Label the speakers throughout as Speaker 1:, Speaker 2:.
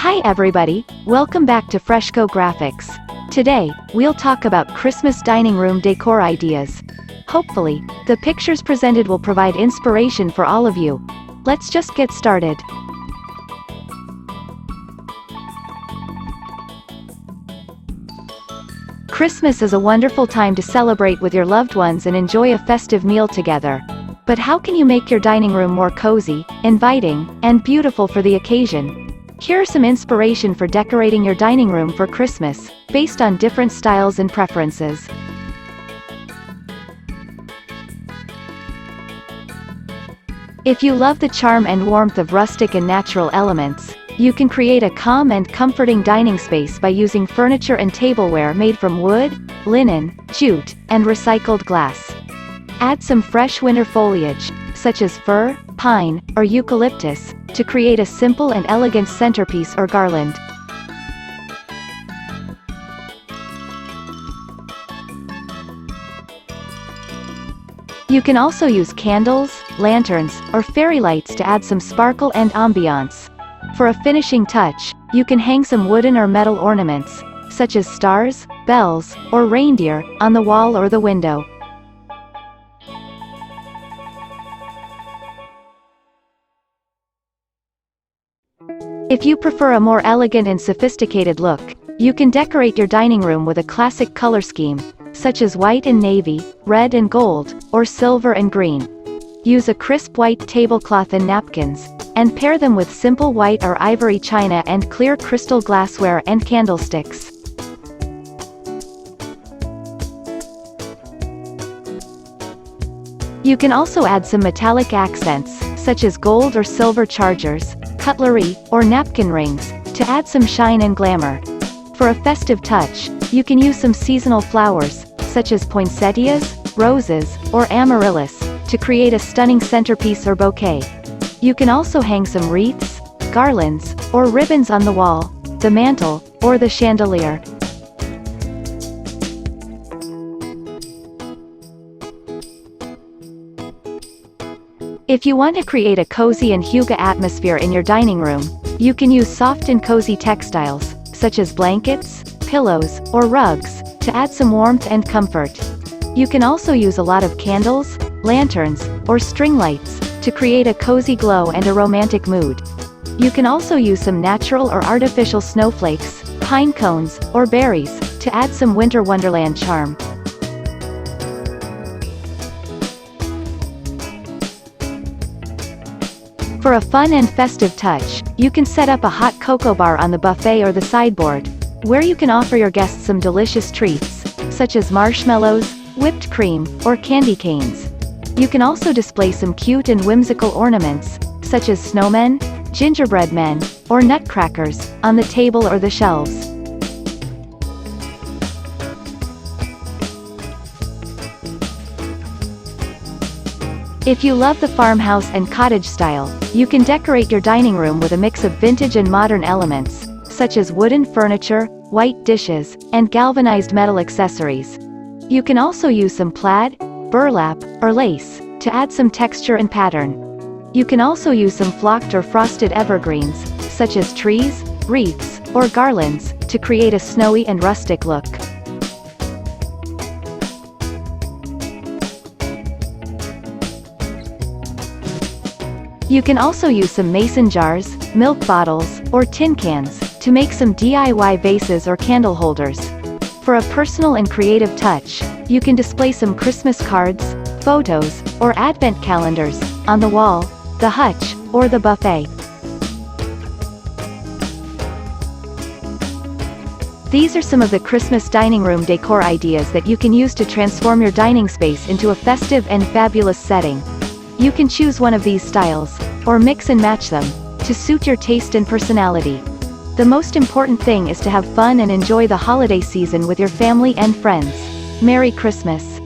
Speaker 1: Hi everybody, welcome back to Freshco Graphics. Today, we'll talk about Christmas dining room decor ideas. Hopefully, the pictures presented will provide inspiration for all of you. Let's just get started. Christmas is a wonderful time to celebrate with your loved ones and enjoy a festive meal together. But how can you make your dining room more cozy, inviting, and beautiful for the occasion? Here are some inspiration for decorating your dining room for Christmas, based on different styles and preferences. If you love the charm and warmth of rustic and natural elements, you can create a calm and comforting dining space by using furniture and tableware made from wood, linen, jute, and recycled glass. Add some fresh winter foliage, such as fir, pine, or eucalyptus, to create a simple and elegant centerpiece or garland. You can also use candles, lanterns, or fairy lights to add some sparkle and ambiance. For a finishing touch, you can hang some wooden or metal ornaments, such as stars, bells, or reindeer, on the wall or the window. If you prefer a more elegant and sophisticated look, you can decorate your dining room with a classic color scheme, such as white and navy, red and gold, or silver and green. Use a crisp white tablecloth and napkins, and pair them with simple white or ivory china and clear crystal glassware and candlesticks. You can also add some metallic accents, such as gold or silver chargers, cutlery, or napkin rings, to add some shine and glamour. For a festive touch, you can use some seasonal flowers, such as poinsettias, roses, or amaryllis, to create a stunning centerpiece or bouquet. You can also hang some wreaths, garlands, or ribbons on the wall, the mantel, or the chandelier. If you want to create a cozy and hygge atmosphere in your dining room, you can use soft and cozy textiles, such as blankets, pillows, or rugs, to add some warmth and comfort. You can also use a lot of candles, lanterns, or string lights, to create a cozy glow and a romantic mood. You can also use some natural or artificial snowflakes, pine cones, or berries, to add some winter wonderland charm. For a fun and festive touch, you can set up a hot cocoa bar on the buffet or the sideboard, where you can offer your guests some delicious treats, such as marshmallows, whipped cream, or candy canes. You can also display some cute and whimsical ornaments, such as snowmen, gingerbread men, or nutcrackers, on the table or the shelves. If you love the farmhouse and cottage style, you can decorate your dining room with a mix of vintage and modern elements, such as wooden furniture, white dishes, and galvanized metal accessories. You can also use some plaid, burlap, or lace, to add some texture and pattern. You can also use some flocked or frosted evergreens, such as trees, wreaths, or garlands, to create a snowy and rustic look. You can also use some mason jars, milk bottles, or tin cans, to make some DIY vases or candle holders. For a personal and creative touch, you can display some Christmas cards, photos, or advent calendars, on the wall, the hutch, or the buffet. These are some of the Christmas dining room decor ideas that you can use to transform your dining space into a festive and fabulous setting. You can choose one of these styles, or mix and match them, to suit your taste and personality. The most important thing is to have fun and enjoy the holiday season with your family and friends. Merry Christmas!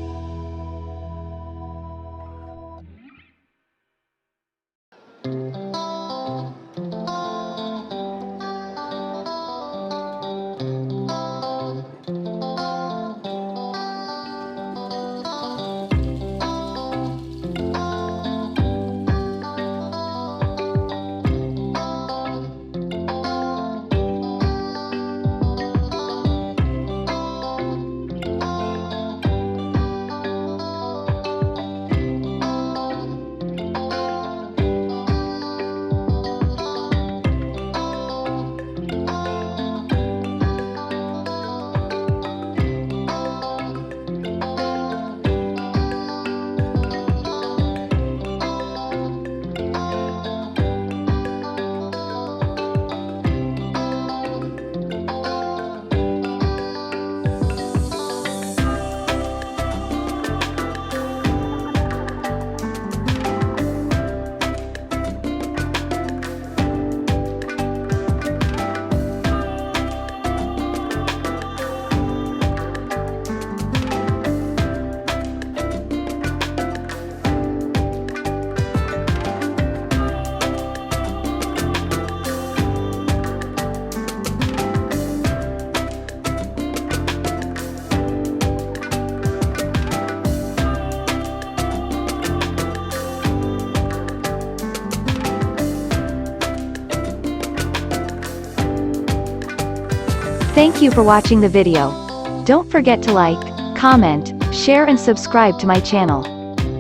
Speaker 1: Thank you for watching the video. Don't forget to like, comment, share and subscribe to my channel.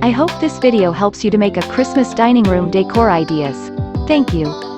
Speaker 1: I hope this video helps you to make a Christmas dining room decor ideas. Thank you.